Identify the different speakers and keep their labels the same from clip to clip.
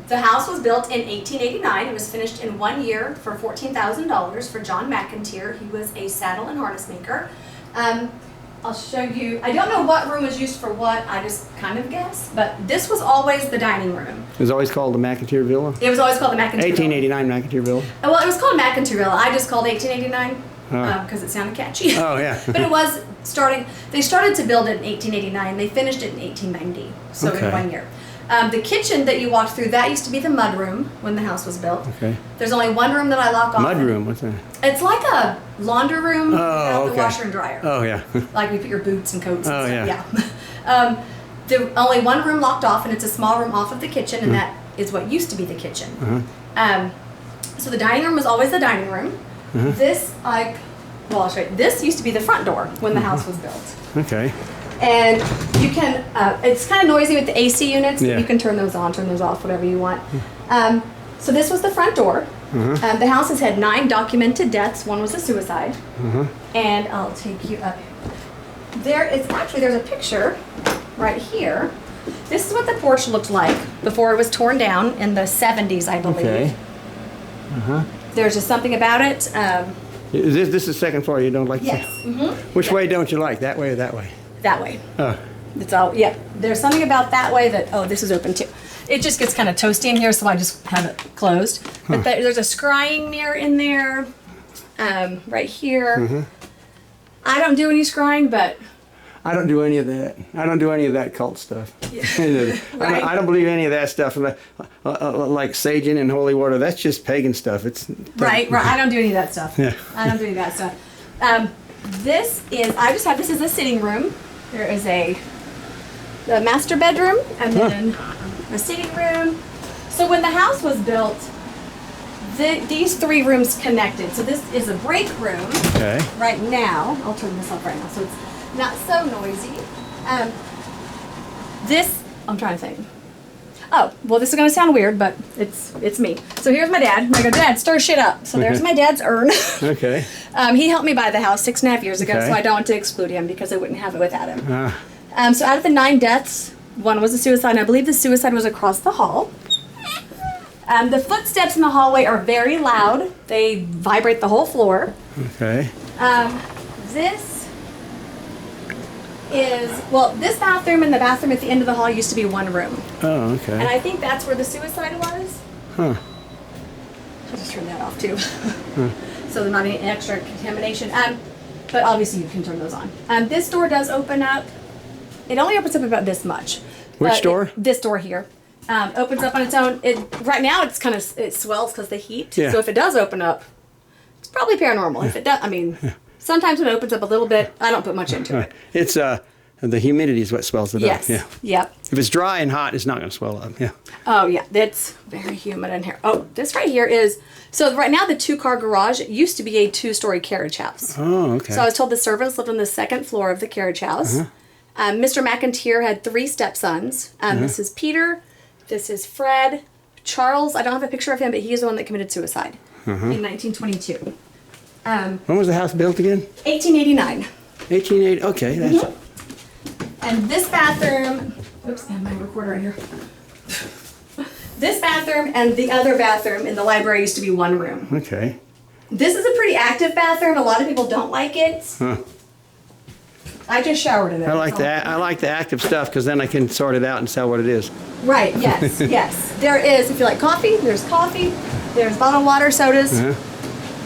Speaker 1: The house was built in 1889. It was finished in 1 year for $14,000 for John McInteer. He was a saddle and harness maker. I'll show you, I don't know what room was used for what, I just kind of guess, but this was always the dining room.
Speaker 2: It was always called the McInteer Villa?
Speaker 1: It was always called the McInteer
Speaker 2: 1889 McInteer Villa?
Speaker 1: Well, it was called McInteer Villa. I just called it 1889 because it sounded catchy.
Speaker 2: Oh, yeah.
Speaker 1: But it was they started to build it in 1889. They finished it in 1890, so in 1 year. The kitchen that you walked through, that used to be the mud room when the house was built.
Speaker 2: Okay.
Speaker 1: There's only one room that I lock off.
Speaker 2: Mud room, what's that?
Speaker 1: It's like a laundry room without the
Speaker 2: okay.
Speaker 1: washer and dryer.
Speaker 2: Oh, yeah.
Speaker 1: Like you put your boots and coats and stuff.
Speaker 2: Yeah.
Speaker 1: Yeah. There's only one room locked off, and it's a small room off of the kitchen, and that is what used to be the kitchen. So the dining room was always the dining room. This, I'll show you. This used to be the front door when the house was built.
Speaker 2: Okay.
Speaker 1: And you can, it's kind of noisy with the AC units, but
Speaker 2: Yeah.
Speaker 1: you can turn those on, turn those off, whatever you want. So this was the front door. The house has had 9 documented deaths. One was a suicide. And I'll take you up. There's a picture right here. This is what the porch looked like before it was torn down in the 70s, I believe.
Speaker 2: Okay.
Speaker 1: There's just something about it.
Speaker 2: This is the second floor you don't like?
Speaker 1: Yes.
Speaker 2: Which way don't you like, that way or that way?
Speaker 1: That way.
Speaker 2: Oh.
Speaker 1: It's all, yeah. There's something about that way that, this is open too. It just gets kind of toasty in here, so I just have it closed. But there's a scrying mirror in there, right here. I don't do any scrying, but...
Speaker 2: I don't do any of that. I don't do any of that cult stuff.
Speaker 1: Yeah.
Speaker 2: Right. I don't believe any of that stuff, like saging and holy water. That's just pagan stuff. It's
Speaker 1: right. I don't do any of that stuff.
Speaker 2: Yeah.
Speaker 1: I don't do any of that stuff. This is a sitting room. There is the master bedroom, and then a sitting room. So when the house was built, these 3 rooms connected. So this is a break room.
Speaker 2: Okay.
Speaker 1: Right now, I'll turn this off right now so it's not so noisy. I'm trying to think. Oh, well, this is going to sound weird, but it's me. So here's my dad. I go, Dad, stir shit up. So there's my dad's urn.
Speaker 2: Okay.
Speaker 1: He helped me buy the house 6.5 years ago,
Speaker 2: Okay.
Speaker 1: so I don't want to exclude him because I wouldn't have it without him. So out of the 9 deaths, 1 was a suicide, and I believe the suicide was across the hall. The footsteps in the hallway are very loud. They vibrate the whole floor.
Speaker 2: Okay.
Speaker 1: This bathroom and the bathroom at the end of the hall used to be one room.
Speaker 2: Oh, okay.
Speaker 1: And I think that's where the suicide was.
Speaker 2: Huh.
Speaker 1: I'll just turn that off too. So there's not any extra contamination. But obviously you can turn those on. This door does open up. It only opens up about this much.
Speaker 2: Which door?
Speaker 1: This door here. Opens up on its own. Right now it swells because of the heat.
Speaker 2: Yeah.
Speaker 1: So if it does open up, it's probably paranormal. If it does, sometimes when it opens up a little bit, I don't put much into it.
Speaker 2: It's the humidity is what swells it
Speaker 1: Yes.
Speaker 2: up. Yeah.
Speaker 1: Yep.
Speaker 2: If it's dry and hot, it's not going to swell up. Yeah.
Speaker 1: Oh yeah, it's very humid in here. Oh, this right here is, so right now the 2-car garage used to be a 2-story carriage house.
Speaker 2: Oh, okay.
Speaker 1: So I was told the servants lived on the 2nd floor of the carriage house. Mr. McInteer had 3 stepsons. This is Peter, this is Fred, Charles. I don't have a picture of him, but he is the one that committed suicide in 1922.
Speaker 2: When was the house built again?
Speaker 1: 1889.
Speaker 2: 1880. Okay, that's.
Speaker 1: And this bathroom, oops, I have my recorder right here. This bathroom and the other bathroom in the library used to be one room.
Speaker 2: Okay.
Speaker 1: This is a pretty active bathroom. A lot of people don't like it. I just showered in it.
Speaker 2: I like that. I like the active stuff because then I can sort it out and tell what it is.
Speaker 1: Right, yes, yes. There is, if you like coffee, there's coffee. There's bottled water, sodas.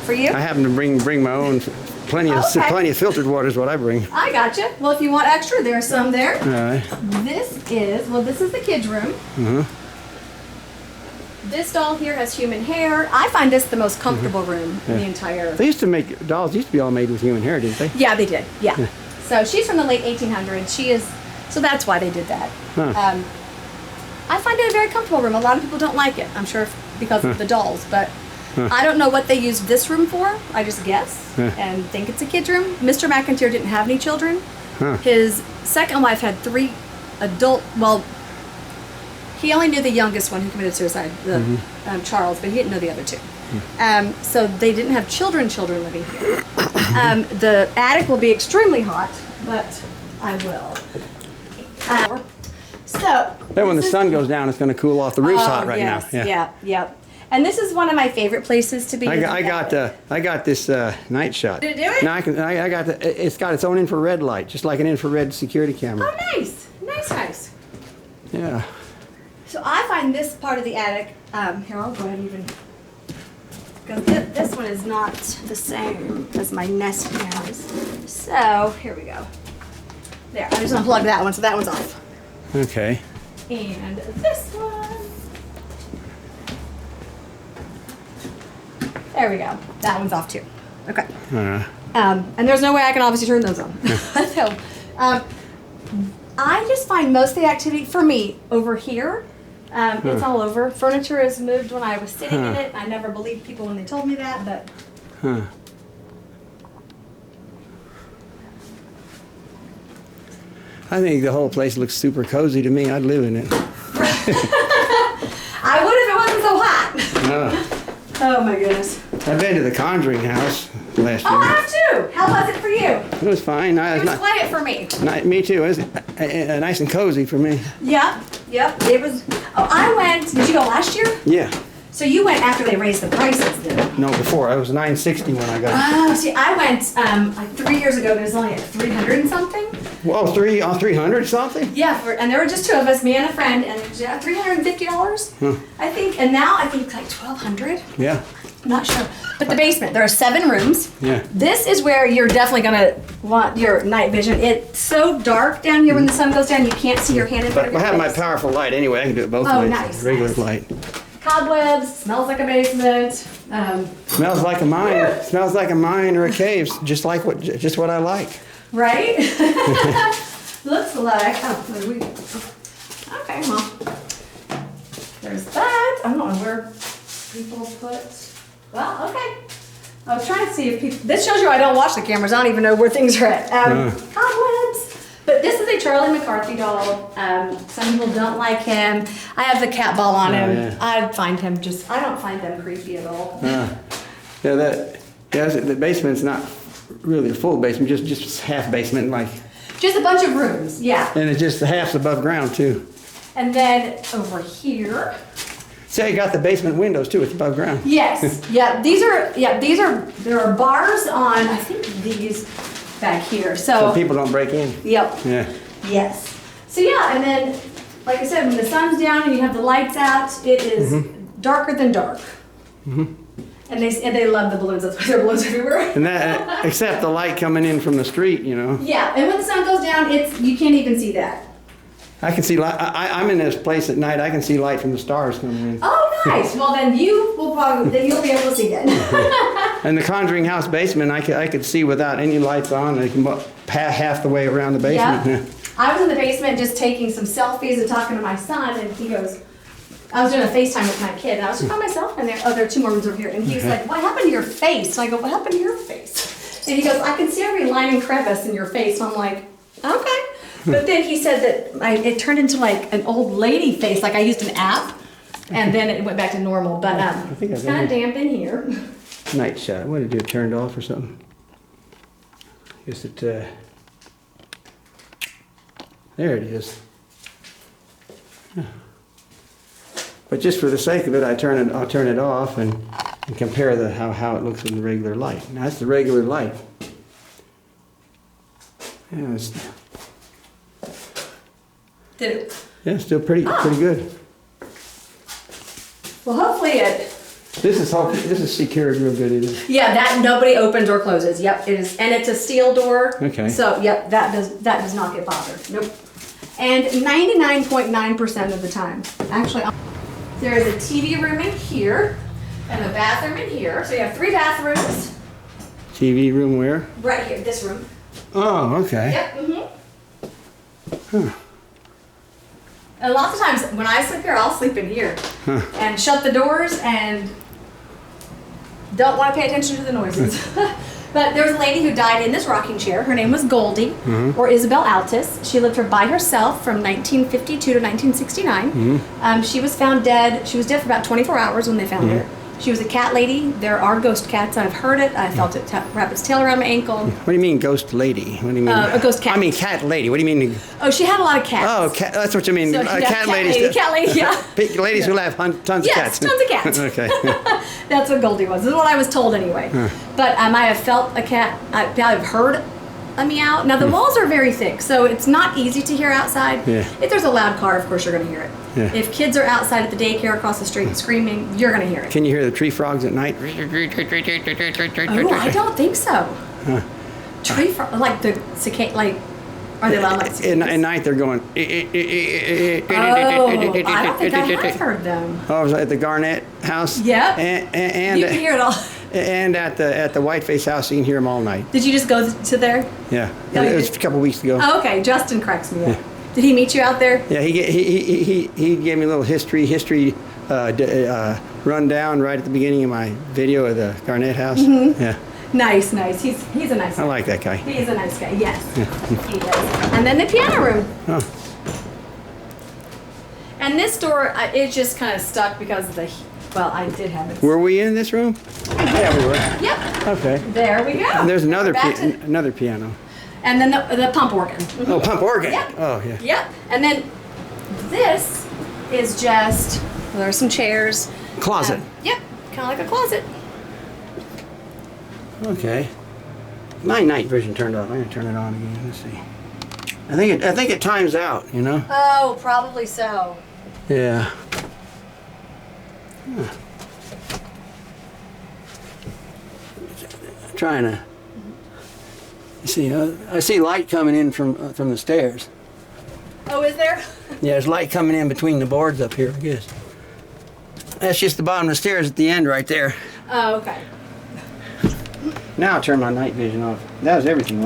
Speaker 1: For you?
Speaker 2: I happen to bring my own. Plenty of filtered water is what I bring.
Speaker 1: I gotcha. Well, if you want extra, there's some there.
Speaker 2: All right.
Speaker 1: This is the kids' room. This doll here has human hair. I find this the most comfortable room in the entire...
Speaker 2: They used to make, dolls used to be all made with human hair, didn't they?
Speaker 1: Yeah, they did. Yeah. So she's from the late 1800s. So that's why they did that. I find it a very comfortable room. A lot of people don't like it. I'm sure because of the dolls, but I don't know what they used this room for. I just guess and think it's a kid's room. Mr. McInteer didn't have any children. His second wife had 3 adult, well, he only knew the youngest one who committed suicide, Charles, but he didn't know the other 2. So they didn't have children living here. The attic will be extremely hot, but I will.
Speaker 2: Then when the sun goes down, it's going to cool off. The roof's hot right now.
Speaker 1: Yeah. Yep. And this is one of my favorite places to be.
Speaker 2: I got this night shot.
Speaker 1: Did it do it?
Speaker 2: No, I got it's got its own infrared light, just like an infrared security camera.
Speaker 1: Oh, nice. Nice.
Speaker 2: Yeah.
Speaker 1: So I find this part of the attic, here, I'll go ahead and even, because this one is not the same as my nest has. So, here we go. There, I'm just gonna plug that one, so that one's off.
Speaker 2: Okay.
Speaker 1: And this one. There we go. That one's off too. Okay. And there's no way I can obviously turn those on. So, I just find most of the activity, for me, over here, it's all over. Furniture is moved when I was sitting in it. I never believed people when they told me that, but...
Speaker 2: I think the whole place looks super cozy to me. I'd live in it.
Speaker 1: I would if it wasn't so hot. Oh my goodness.
Speaker 2: I've been to the Conjuring house last year.
Speaker 1: Oh, I have too. How was it for you?
Speaker 2: It was fine.
Speaker 1: It was quiet for me.
Speaker 2: Me too. It was nice and cozy for me.
Speaker 1: Yep. It was. Oh, I went. Did you go last year?
Speaker 2: Yeah.
Speaker 1: So you went after they raised the prices, then?
Speaker 2: No, before. I was $960 when I got it.
Speaker 1: Oh, see, I went like 3 years ago, but it was only at 300 and something.
Speaker 2: Well, 300 something?
Speaker 1: Yeah, and there were just two of us, me and a friend, and $350, I think. And now I think it's like $1,200.
Speaker 2: Yeah.
Speaker 1: I'm not sure. But the basement, there are 7 rooms.
Speaker 2: Yeah.
Speaker 1: This is where you're definitely gonna want your night vision. It's so dark down here when the sun goes down, you can't see your hand in front of
Speaker 2: But
Speaker 1: your
Speaker 2: I have my
Speaker 1: face.
Speaker 2: powerful light anyway. I can do it both ways.
Speaker 1: Oh, nice.
Speaker 2: Regular light.
Speaker 1: Cobwebs, smells like a basement.
Speaker 2: Smells like a mine. Smells like a mine or a cave. Just what I like.
Speaker 1: Right? Looks like. Okay, well, there's that. I don't know where people put. Well, okay. I was trying to see if people. This shows you I don't watch the cameras. I don't even know where things are at. Cobwebs. But this is a Charlie McCarthy doll. Some people don't like him. I have the cat ball on him.
Speaker 2: Yeah.
Speaker 1: I find him I don't find them creepy at all.
Speaker 2: The basement's not really a full basement, just half basement, like.
Speaker 1: Just a bunch of rooms, yeah.
Speaker 2: And it's just the half's above ground too.
Speaker 1: And then over here.
Speaker 2: See, you got the basement windows too. It's above ground.
Speaker 1: Yes, there are bars on, I think these back here.
Speaker 2: So people don't break in.
Speaker 1: Yep.
Speaker 2: Yeah.
Speaker 1: Yes. So yeah, and then, like I said, when the sun's down and you have the lights out, it is darker than dark. And they love the balloons. That's why there are balloons everywhere.
Speaker 2: And that, except the light coming in from the street, you know.
Speaker 1: Yeah, and when the sun goes down, you can't even see that.
Speaker 2: I can see light. I'm in this place at night. I can see light from the stars coming in.
Speaker 1: Oh, nice. Well, then you'll be able to see it.
Speaker 2: And the Conjuring House basement, I could see without any lights on. I can half the way around the basement.
Speaker 1: Yeah. I was in the basement just taking some selfies and talking to my son, and he goes, I was doing a FaceTime with my kid, and I was just by myself, and there are 2 more rooms over here, and he was like, what happened to your face? And I go, what happened to your face? And he goes, I can see every line and crevice in your face. And I'm like, okay. But then he said that it turned into like an old lady face, like I used an app, and then it went back to normal. But it's kind of damp in here.
Speaker 2: Night shot. What did you turned off or something? I guess it. There it is. Yeah. But just for the sake of it, I'll turn it off and compare how it looks with the regular light. Now that's the regular light. Yeah,
Speaker 1: Did it?
Speaker 2: Yeah, still pretty good.
Speaker 1: Well, hopefully it.
Speaker 2: This is secured real good, isn't it?
Speaker 1: Yeah, that nobody opens or closes. Yep, it is, and it's a steel door.
Speaker 2: Okay.
Speaker 1: So yep, that does not get bothered. Nope. And 99.9% of the time, actually, there is a TV room in here and a bathroom in here. So you have 3 bathrooms.
Speaker 2: TV room where?
Speaker 1: Right here, this room.
Speaker 2: Oh, okay.
Speaker 1: Yep. Huh. And lots of times when I sleep here, I'll sleep in here and shut the doors and don't want to pay attention to the noises. But there was a lady who died in this rocking chair. Her name was Goldie, or Isabel Altus. She lived here by herself from 1952 to 1969. She was found dead. She was dead for about 24 hours when they found her. She was a cat lady. There are ghost cats. I've heard it. I felt it wrap its tail around my ankle.
Speaker 2: What do you mean, ghost lady? What do you mean?
Speaker 1: A ghost cat.
Speaker 2: I mean, cat lady. What do you mean?
Speaker 1: Oh, she had a lot of cats.
Speaker 2: Oh, that's what you mean.
Speaker 1: So, yeah,
Speaker 2: cat ladies.
Speaker 1: Cat lady, yeah.
Speaker 2: Ladies who have tons of
Speaker 1: Yes,
Speaker 2: cats.
Speaker 1: tons of cats.
Speaker 2: Okay.
Speaker 1: That's what Goldie was. This is what I was told anyway. But I have felt a cat. I've heard a meow. Now the walls are very thick, so it's not easy to hear outside.
Speaker 2: Yeah.
Speaker 1: If there's a loud car, of course you're going to hear it.
Speaker 2: Yeah.
Speaker 1: If kids are outside at the daycare across the street screaming, you're going to hear it.
Speaker 2: Can you hear the tree frogs at night?
Speaker 1: Oh, I don't think so. Tree frog, like the cicada, like, are they loud like cicadas?
Speaker 2: At night they're going.
Speaker 1: Oh, I don't think I have heard them.
Speaker 2: Oh, was at the Garnett house?
Speaker 1: Yep.
Speaker 2: And
Speaker 1: You can hear it all.
Speaker 2: And at the Whiteface house, you can hear them all night.
Speaker 1: Did you just go to there?
Speaker 2: Yeah.
Speaker 1: Oh,
Speaker 2: It
Speaker 1: you
Speaker 2: was
Speaker 1: did?
Speaker 2: a couple weeks ago.
Speaker 1: Oh, okay. Justin cracks me up. Did he meet you out there?
Speaker 2: Yeah, he gave me a little history rundown right at the beginning of my video of the Garnett house.
Speaker 1: Mm-hmm.
Speaker 2: Yeah.
Speaker 1: Nice. He's a nice guy.
Speaker 2: I like that guy.
Speaker 1: He is a nice guy, yes. He is. And then the piano room.
Speaker 2: Oh.
Speaker 1: And this door, it just kind of stuck because of the, well, I did have it.
Speaker 2: Were we in this room? Yeah, we were.
Speaker 1: Yep.
Speaker 2: Okay.
Speaker 1: There we go.
Speaker 2: And there's another
Speaker 1: Back to-
Speaker 2: another piano.
Speaker 1: And then the pump organ.
Speaker 2: Oh, pump organ.
Speaker 1: Yep.
Speaker 2: Oh, yeah.
Speaker 1: Yep. And then this is just, well, there are some chairs.
Speaker 2: Closet.
Speaker 1: Yep. Kind of like a closet.
Speaker 2: Okay. My night vision turned off. I'm gonna turn it on again. Let's see. I think it times out. You know.
Speaker 1: Oh, probably so.
Speaker 2: Yeah. Trying to. You see, I see light coming in from the stairs.
Speaker 1: Oh, is there?
Speaker 2: Yeah, there's light coming in between the boards up here. I guess. That's just the bottom of the stairs at the end right there.
Speaker 1: Oh, okay.
Speaker 2: Now I'll turn my night vision off. That was everything.